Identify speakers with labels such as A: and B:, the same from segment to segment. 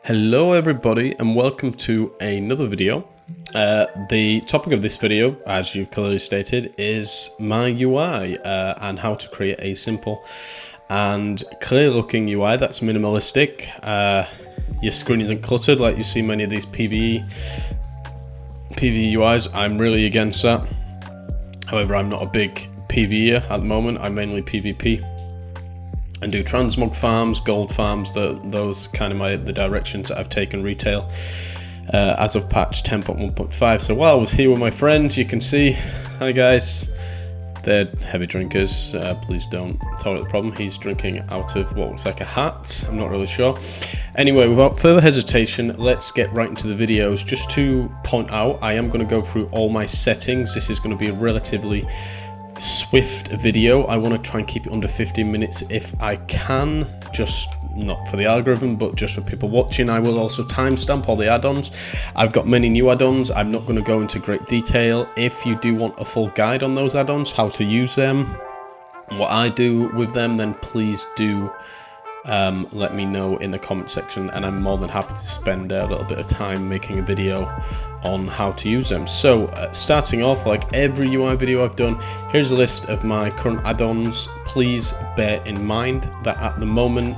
A: Hello everybody and welcome to another video. The topic of this video, as you've clearly stated, is my UI and how to create a simple and clear looking UI that's minimalistic. Your screen isn't cluttered like you see many of these PvE UIs. I'm really against that. However, I'm not a big PvEer at the moment. I'm mainly PvP. And do transmog farms, gold farms, those kind of the directions that I've taken retail as of patch 10.1.5. So while I was here with my friends, you can see, hi guys, they're heavy drinkers. Please don't tolerate the problem. He's drinking out of what looks like a hat. I'm not really sure. Anyway, without further hesitation, let's get right into the videos. Just to point out, I am going to go through all my settings. This is going to be a relatively swift video. I want to try and keep it under 15 minutes if I can, just not for the algorithm but just for people watching. I will also timestamp all the add-ons. I've got many new add-ons. I'm not going to go into great detail. If you do want a full guide on those add-ons, how to use them, what I do with them, then please do let me know in the comment section, and I'm more than happy to spend a little bit of time making a video on how to use them. So starting off, like every UI video I've done, here's a list of my current add-ons. Please bear in mind that at the moment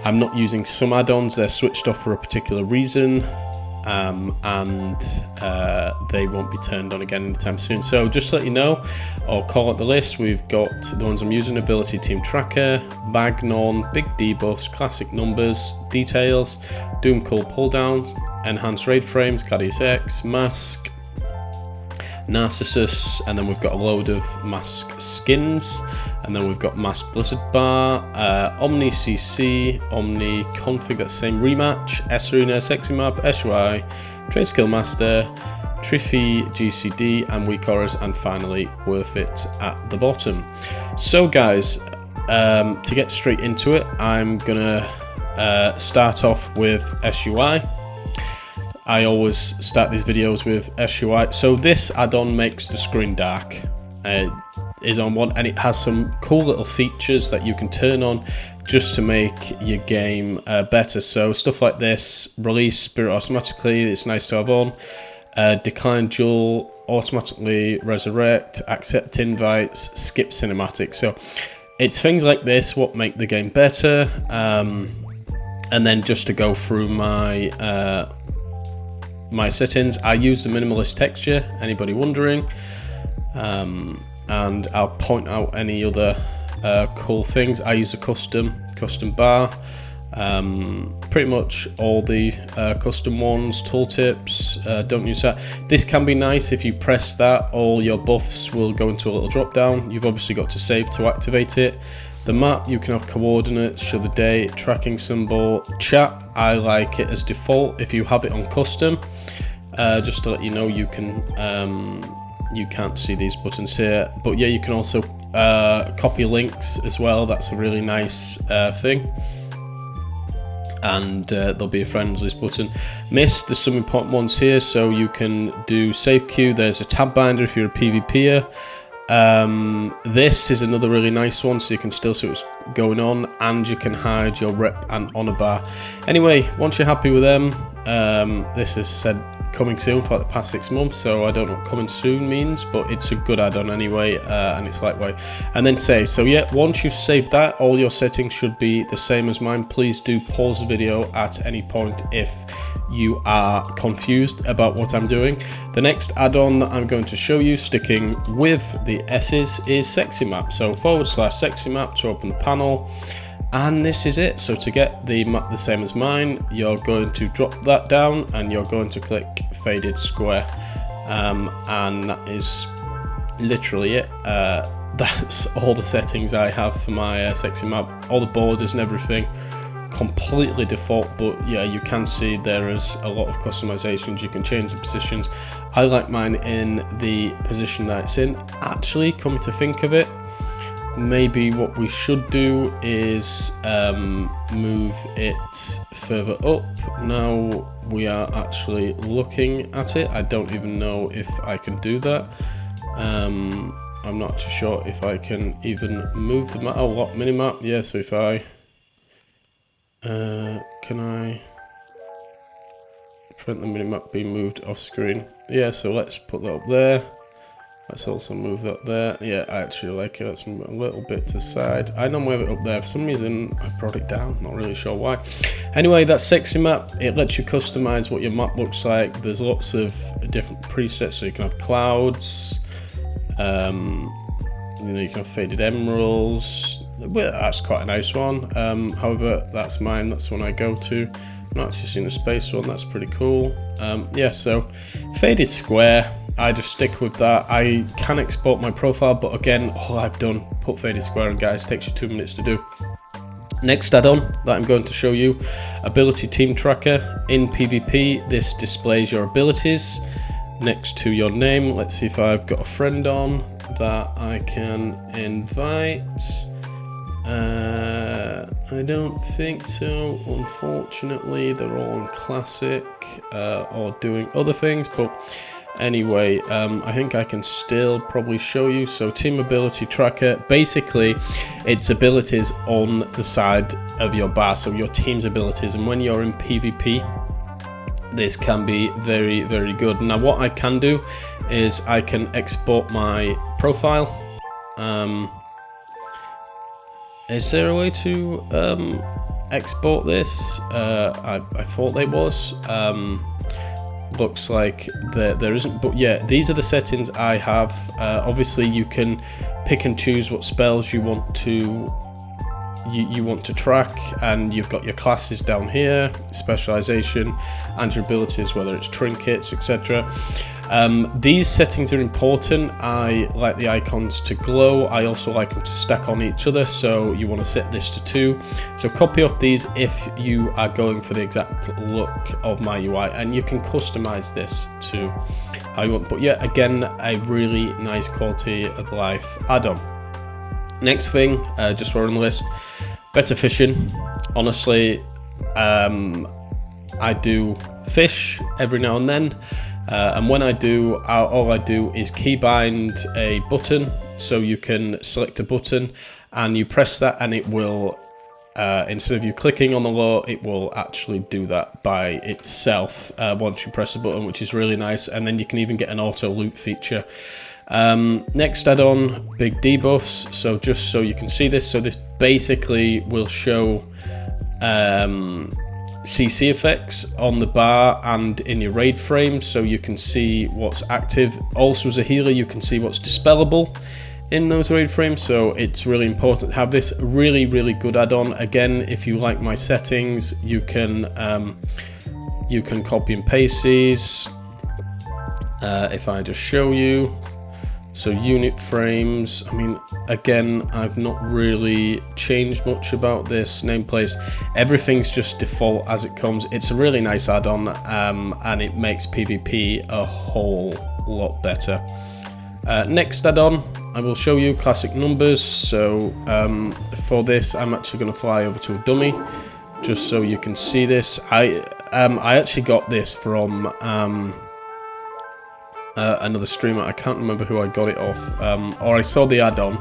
A: I'm not using some add-ons. They're switched off for a particular reason, and they won't be turned on again anytime soon. So just to let you know, or call out the list, we've got the ones I'm using: Ability Team Tracker, Bagnon, Bigdebuffs, Classis Numbers, Details, Doom Cool Pulldowns, Enhanced Raid Frames, GladiusEX, Masque, Narsissus, and then we've got a load of Masque skins, and then we've got Masque Blizzard Bar, OmniCC, OmniConfig, that's the same, Rematch, Sarena, Sexymap, SUI, Tradeskillmaster, TrufiGCD, and Weakauras, and finally Worthit at the bottom. So guys, to get straight into it, I'm gonna start off with SUI. I always start these videos with SUI. So this add-on makes the screen dark. Is on one, and it has some cool little features that you can turn on just to make your game better. So stuff like this: release spirit automatically, it's nice to have on. Decline duel, automatically resurrect, accept invites, skip cinematics. So it's things like this what make the game better. And then just to go through my my settings, I use the minimalist texture, anybody wondering, and I'll point out any other cool things. I use a custom bar, pretty much all the custom ones. Tooltips, don't use that. This can be nice. If you press that, all your buffs will go into a little drop down. You've obviously got to save to activate it. The map, you can have coordinates, show the date, tracking symbol, chat. I like it as default. If you have it on custom, just to let you know, you can you can't see these buttons here, but yeah, you can also copy links as well. That's a really nice thing. And there'll be a friends list button. There's some important ones here. So you can do save queue. There's a tab binder if you're a PvPer. This is another really nice one, so you can still see what's going on, and you can hide your rep and honor bar. Anyway, once you're happy with them, this is said coming soon for like the past 6 months, so I don't know what coming soon means, but it's a good add-on anyway, and it's lightweight. And then save. So yeah, once you've saved that, all your settings should be the same as mine. Please do pause the video at any point if you are confused about what I'm doing. The next add-on that I'm going to show you, sticking with the S's, is Sexymap. So /Sexymap to open the panel, and this is it. So to get the map the same as mine, you're going to drop that down and you're going to click faded square, and that is literally it. That's all the settings I have for my Sexymap. All the borders and everything completely default, but yeah, you can see there is a lot of customizations. You can change the positions. I like mine in the position that it's in. Actually, come to think of it, maybe what we should do is move it further up. Now we are actually looking at it. I don't even know if I can do that. I'm not too sure if I can even move the map. Oh, what minimap? Yeah, so if I can I Prevent the minimap being moved off screen. Yeah, so let's put that up there. Let's also move that there. Yeah, I actually like it. Let's move it a little bit to the side. I normally have it up there. For some reason, I brought it down. Not really sure why. Anyway, that's Sexymap. It lets you customize what your map looks like. There's lots of different presets, so you can have clouds. You know, you can have faded emeralds. Well, that's quite a nice one. However, that's mine. That's the one I go to. I've not actually seen the space one. That's pretty cool. Yeah, so faded square. I just stick with that. I can export my profile, but again, all I've done, put faded square, and guys, takes you 2 minutes to do. Next add-on that I'm going to show you, ability team tracker. In PvP, this displays your abilities next to your name. Let's see if I've got a friend on that I can invite. I don't think so, unfortunately. They're all on classic or doing other things, but anyway, I think I can still probably show you. So team ability tracker, basically it's abilities on the side of your bar, so your team's abilities, and when you're in PvP, this can be very, very good. Now what I can do is I can export my profile. Is there a way to export this? I thought there was. Looks like there isn't, but yeah, these are the settings I have. Obviously you can pick and choose what spells you want to track, and you've got your classes down here, specialization, and your abilities, whether it's trinkets, etc. These settings are important. I like the icons to glow. I also like them to stack on each other, so you want to set this to 2. So copy off these if you are going for the exact look of my UI, and you can customize this to how you want. But yeah, again, a really nice quality of life add-on. Next thing, just we're on the list, better fishing. Honestly, I do fish every now and then. And when I do, all I do is keybind a button. So you can select a button and you press that, and it will, instead of you clicking on the law, it will actually do that by itself once you press the button, which is really nice. And then you can even get an auto loop feature. Next add-on, Bigdebuffs. So just so you can see this, so this basically will show CC effects on the bar and in your raid frame, so you can see what's active. Also as a healer, you can see what's dispellable in those raid frames, so it's really important to have this. Really, really good add-on. Again, if you like my settings, you can copy and paste these. If I just show you, so unit frames, I mean, again, I've not really changed much about this. Nameplates, everything's just default as it comes. It's a really nice add-on, and it makes PvP a whole lot better. Next add-on, I will show you Classis Numbers. So for this, I'm actually going to fly over to a dummy, just so you can see this. I actually got this from another streamer. I can't remember who I got it off, or I saw the add-on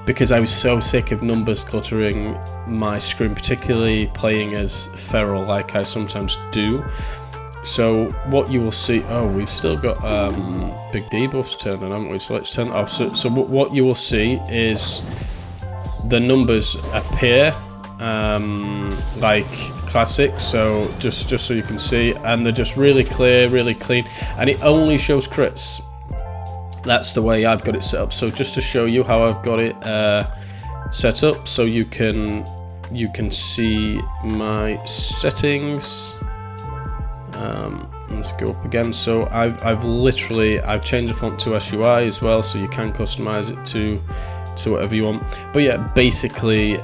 A: because I was so sick of numbers cluttering my screen, particularly playing as feral like I sometimes do. So what you will see, oh, we've still got Bigdebuffs turned on, haven't we? So let's turn it off. So what you will see is the numbers appear like classic, so just so you can see, and they're just really clear, really clean, and it only shows crits. That's the way I've got it set up. So just to show you how I've got it set up, so you can see my settings. Let's go up again. So I've changed the font to SUI as well, so you can customize it to whatever you want. But yeah, basically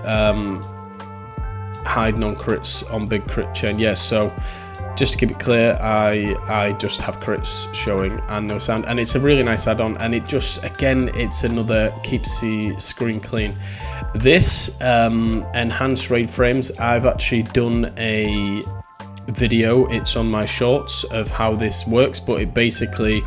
A: hide non-crits on big crit chain. Yes, so just to keep it clear, I just have crits showing and no sound, and it's a really nice add-on, and it just, again, it's another keeps the screen clean. This enhanced raid frames, I've actually done a video, it's on my shorts, of how this works, but it basically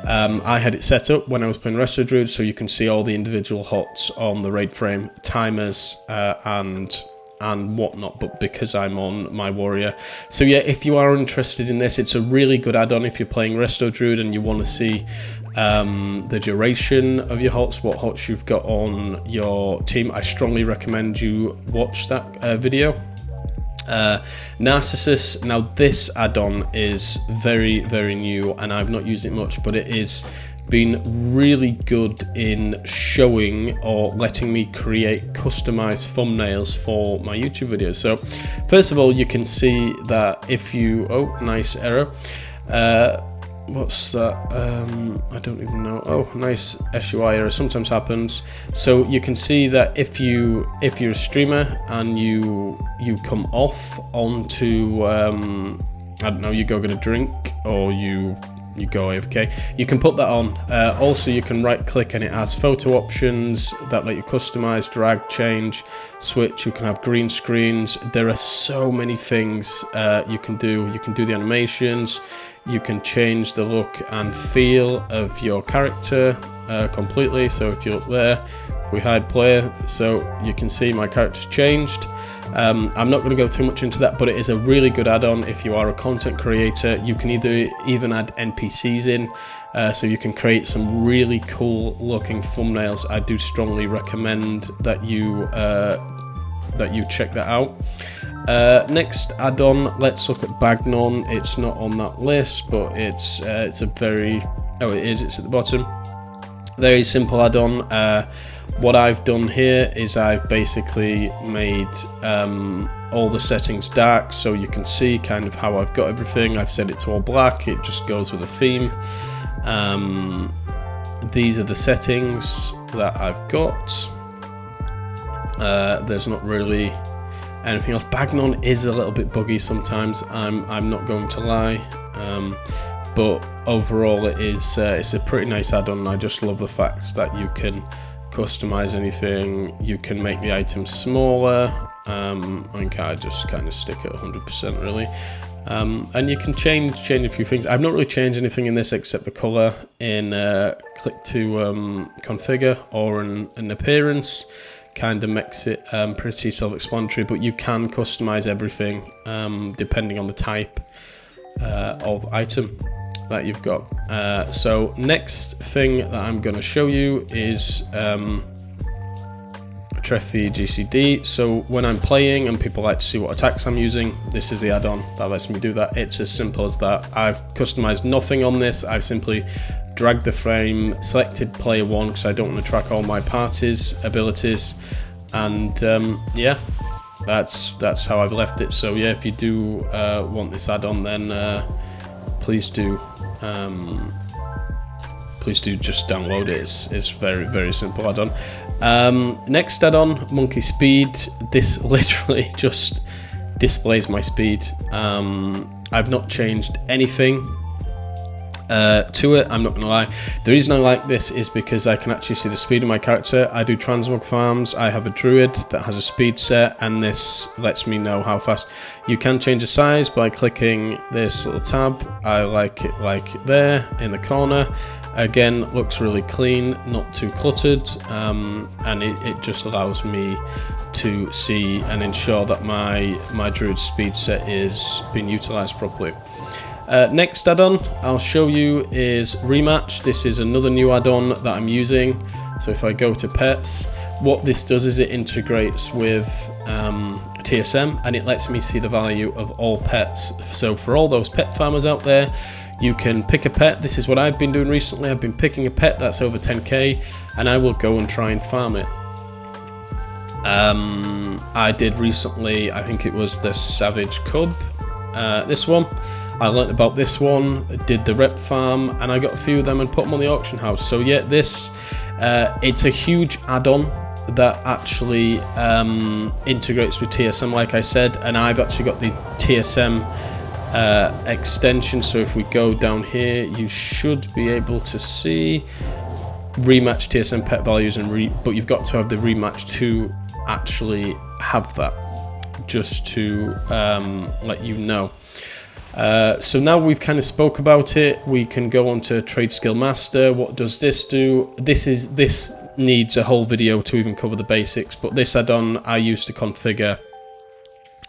A: I had it set up when I was playing Resto Druid, so you can see all the individual HOTS on the raid frame, timers, and and whatnot, but because I'm on my warrior. So yeah, if you are interested in this, it's a really good add-on if you're playing Resto Druid and you want to see the duration of your hots, what hots you've got on your team. I strongly recommend you watch that video. Narsissus, now this add-on is very, very new and I've not used it much, but it is been really good in showing or letting me create customized thumbnails for my YouTube videos. So first of all, you can see that if you, oh, nice error, what's that, I don't even know, oh, nice SUI error, sometimes happens. So you can see that if you're a streamer and you come off onto, I don't know, you go get a drink or you go AFK, you can put that on. Also, you can right click and it has photo options that let you customize, drag, change, switch. You can have green screens. There are so many things you can do. You can do the animations. You can change the look and feel of your character completely. So if you're up there, we hide player, so you can see my character's changed. I'm not going to go too much into that, but it is a really good add-on if you are a content creator. You can even add NPCs in, so you can create some really cool looking thumbnails. I do strongly recommend that you check that out. Next add-on, let's look at Bagnon. It's not on that list, but it's a very, oh it is, it's at the bottom. Very simple add-on. What I've done here is I've basically made all the settings dark, so you can see kind of how I've got everything. I've set it to all black, it just goes with the theme. These are the settings that I've got. There's not really anything else. Bagnon is a little bit buggy sometimes, I'm not going to lie. But overall it's a pretty nice add-on. I just love the fact that you can customize anything, you can make the items smaller. I think I just kind of stick at 100% really. And you can change a few things. I've not really changed anything in this except the color in click to configure or an appearance. Kind of makes it pretty self-explanatory, but you can customize everything depending on the type of item that you've got. So next thing that I'm going to show you is TrufiGCD. So when I'm playing and people like to see what attacks I'm using, this is the add-on that lets me do that. It's as simple as that. I've customized nothing on this. I've simply dragged the frame, selected player 1 because I don't want to track all my party's abilities, and yeah, that's how I've left it. So yeah, if you do want this add-on, then please do just download it. It's very, very simple add-on. Next add-on, Monkeyspeed. This literally just displays my speed. I've not changed anything to it, I'm not gonna lie. The reason I like this is because I can actually see the speed of my character. I do transmog farms, I have a druid that has a speed set, and this lets me know how fast. You can change the size by clicking this little tab. I like it like there in the corner. Again, looks really clean, not too cluttered, and it just allows me to see and ensure that my druid speed set is being utilized properly. Next add-on I'll show you is Rematch. This is another new add-on that I'm using. So if I go to pets, what this does is it integrates with TSM, and it lets me see the value of all pets. So for all those pet farmers out there, you can pick a pet. This is what I've been doing recently. I've been picking a pet that's over 10k, and I will go and try and farm it. I did recently, I think it was the Savage Cub, this one. I learnt about this one, did the rep farm, and I got a few of them and put them on the auction house. So yeah, this it's a huge add-on that actually integrates with TSM, like I said, and I've actually got the TSM extension. So if we go down here, you should be able to see Rematch TSM pet values, but you've got to have the Rematch to actually have that, just to let you know. So now we've kind of spoke about it, we can go on to Tradeskillmaster. What does this do? This needs a whole video to even cover the basics, but this add-on I use to configure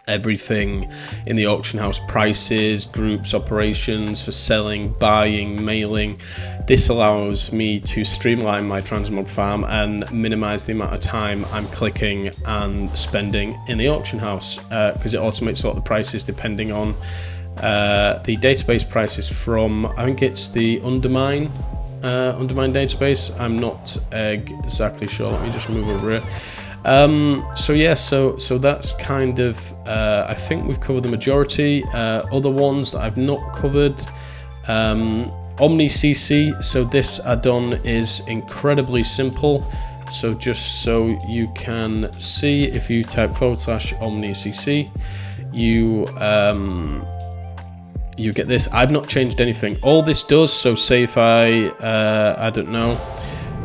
A: everything in the auction house: prices, groups, operations for selling, buying, mailing. This allows me to streamline my transmog farm and minimize the amount of time I'm clicking and spending in the auction house, because it automates a lot of the prices depending on the database prices from, I think it's the Undermine database. I'm not exactly sure. Let me just move over it. So yeah, so that's kind of, I think we've covered the majority. Other ones that I've not covered, OmniCC. So this add-on is incredibly simple. So just so you can see, if you type /OmniCC, you get this. I've not changed anything. All this does, so say if I don't know,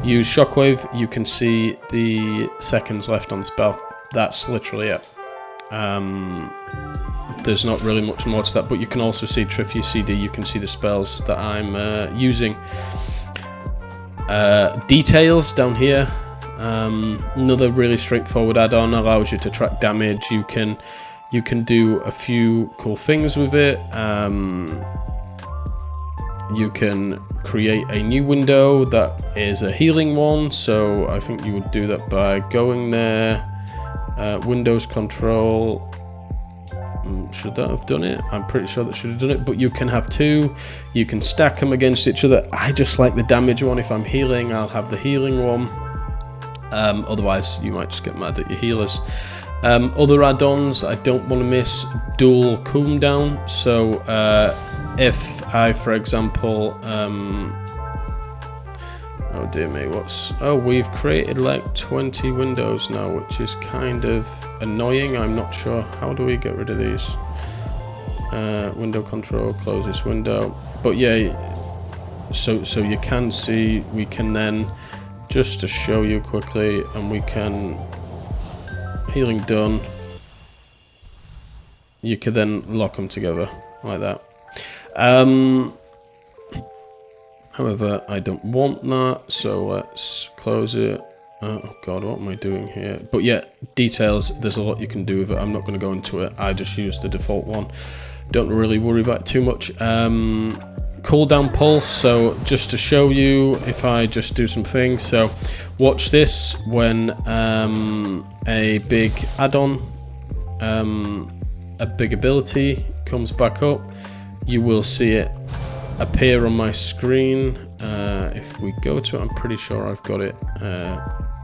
A: use Shockwave, you can see the seconds left on the spell. That's literally it. There's not really much more to that, but you can also see TrufiGCD, you can see the spells that I'm using. Details down here, another really straightforward add-on, allows you to track damage. You can do a few cool things with it. You can create a new window that is a healing one, so I think you would do that by going there, Windows Control. Should that have done it? I'm pretty sure that should have done it, but you can have two. You can stack them against each other. I just like the damage one. If I'm healing, I'll have the healing one. Otherwise, you might just get mad at your healers. Other add-ons I don't want to miss: dual cooldown. So if I, for example, oh dear me, we've created like 20 windows now, which is kind of annoying. I'm not sure, how do we get rid of these? Window control, close this window. But yeah, so you can see, we can then, just to show you quickly, and we can, healing done, you could then lock them together like that. However, I don't want that, so let's close it. Oh god, what am I doing here? But yeah, details, there's a lot you can do with it. I'm not going to go into it. I just use the default one. Don't really worry about it too much. Cooldownpulse, so just to show you, if I just do some things, so watch this. When a big add-on, a big ability comes back up, you will see it appear on my screen. If we go to it, I'm pretty sure I've got it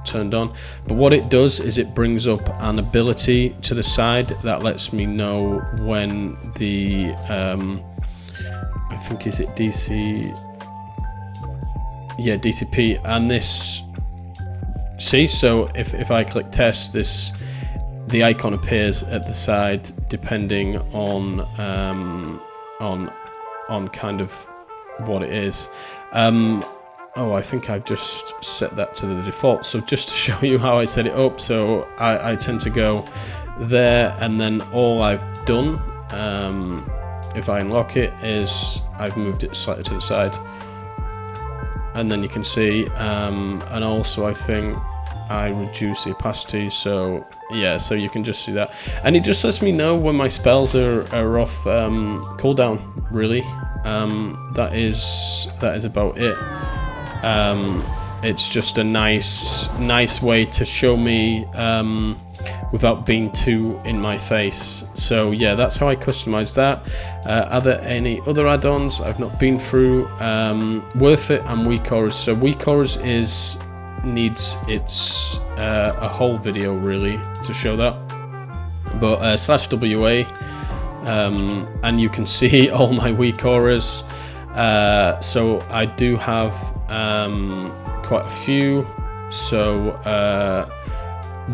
A: turned on, but what it does is it brings up an ability to the side that lets me know when the I think, is it DC? Yeah, DCP, and this, see, so if I click test, the icon appears at the side depending on kind of what it is. Oh, I think I've just set that to the default. So just to show you how I set it up, so I tend to go there, and then all I've done, if I unlock it, is I've moved it slightly to the side, and then you can see, and also I think I reduce the opacity, so yeah, so you can just see that, and it just lets me know when my spells are off cooldown, really. That is about it. It's just a nice way to show me without being too in my face. So yeah, that's how I customize that. Are there any other add-ons I've not been through? Worthit and Weakauras. So Weakauras needs its a whole video really to show that, but /WA, and you can see all my Weakauras. So I do have quite a few. So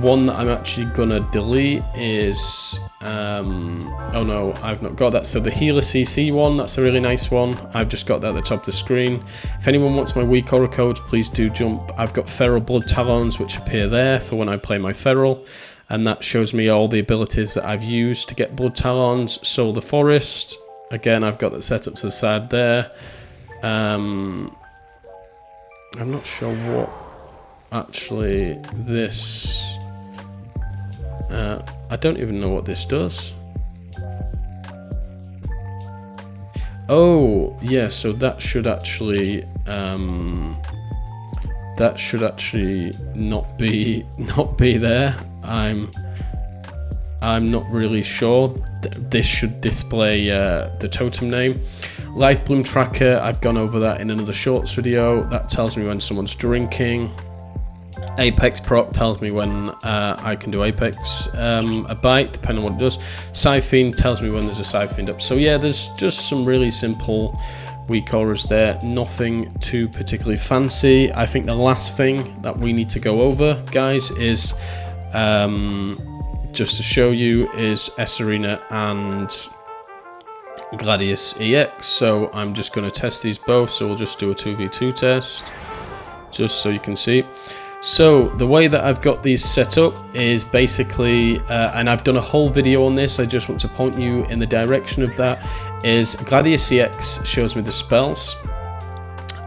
A: one that I'm actually gonna delete is oh no, I've not got that. So the Healer CC one, that's a really nice one. I've just got that at the top of the screen. If anyone wants my Weakaura codes, please do jump. I've got Feral Blood Talons, which appear there for when I play my Feral, and that shows me all the abilities that I've used to get Blood Talons. Soul the Forest, again, I've got that set up to the side there. I'm not sure what actually this I don't even know what this does. Oh yeah, so that should actually not be there. I'm not really sure. This should display the totem name. Life bloom tracker, I've gone over that in another shorts video. That tells me when someone's drinking. Apex proc tells me when I can do Apex a bite, depending on what it does. Siphon tells me when there's a Siphon up. So yeah, there's just some really simple Weakauras there, nothing too particularly fancy. I think the last thing that we need to go over, guys, is just to show you, is Sarena and GladiusEX. So I'm just going to test these both, so we'll just do a 2v2 test, just so you can see. So the way that I've got these set up is basically, and I've done a whole video on this, I just want to point you in the direction of that, is GladiusEX shows me the spells,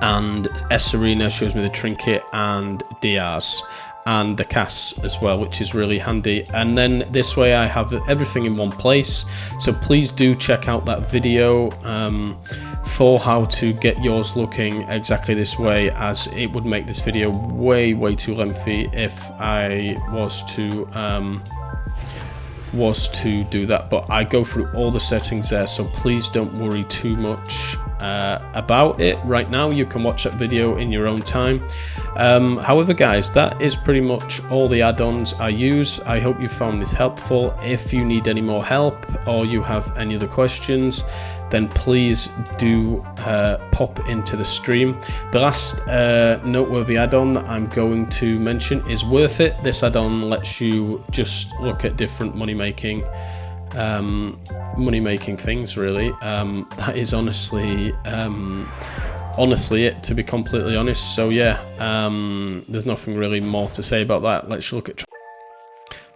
A: and Sarena shows me the trinket and DRs, and the casts as well, which is really handy. And then this way I have everything in one place, so please do check out that video for how to get yours looking exactly this way, as it would make this video way too lengthy if I was to do that. But I go through all the settings there, so please don't worry too much about it right now. You can watch that video in your own time. However, guys, that is pretty much all the add-ons I use. I hope you found this helpful. If you need any more help or you have any other questions, then please do pop into the stream. The last noteworthy add-on that I'm going to mention is Worthit. This add-on lets you just look at different money making things, really. That is honestly it, to be completely honest. So yeah, there's nothing really more to say about that. Let's look at.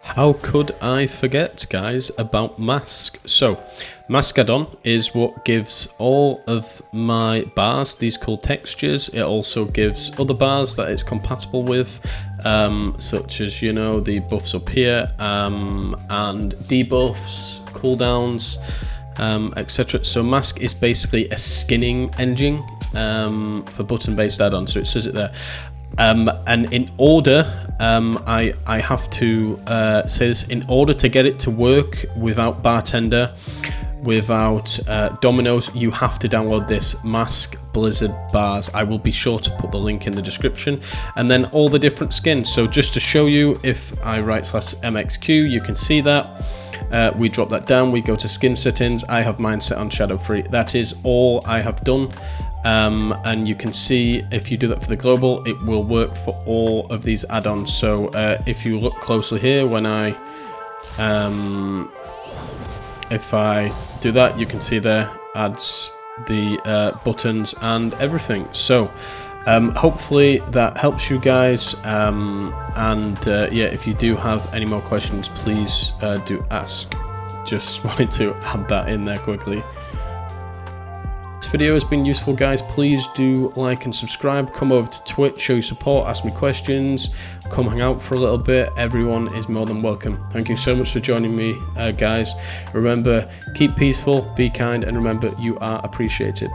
A: How could I forget, guys, about Masque? So, Masque add-on is what gives all of my bars these cool textures. It also gives other bars that it's compatible with, such as, you know, the buffs up here, and debuffs, cooldowns, etc. So Masque is basically a skinning engine for button-based add-on, so it says it there. And in order, I have to say this, in order to get it to work without Bartender, without Dominoes, you have to download this Masque Blizzard bars. I will be sure to put the link in the description, and then all the different skins. So just to show you, if I /MXQ, you can see that. We drop that down, we go to skin settings. I have mine set on shadow free. That is all I have done. And you can see, if you do that for the global, it will work for all of these add-ons. So if you look closely here, when if I do that, you can see there adds the buttons and everything. So hopefully that helps you guys, yeah, if you do have any more questions, please do ask. Just wanted to add that in there quickly. This video has been useful, guys. Please do like and subscribe. Come over to Twitch, show your support, ask me questions, come hang out for a little bit. Everyone is more than welcome. Thank you so much for joining me, guys. Remember, keep peaceful, be kind, and remember, you are appreciated.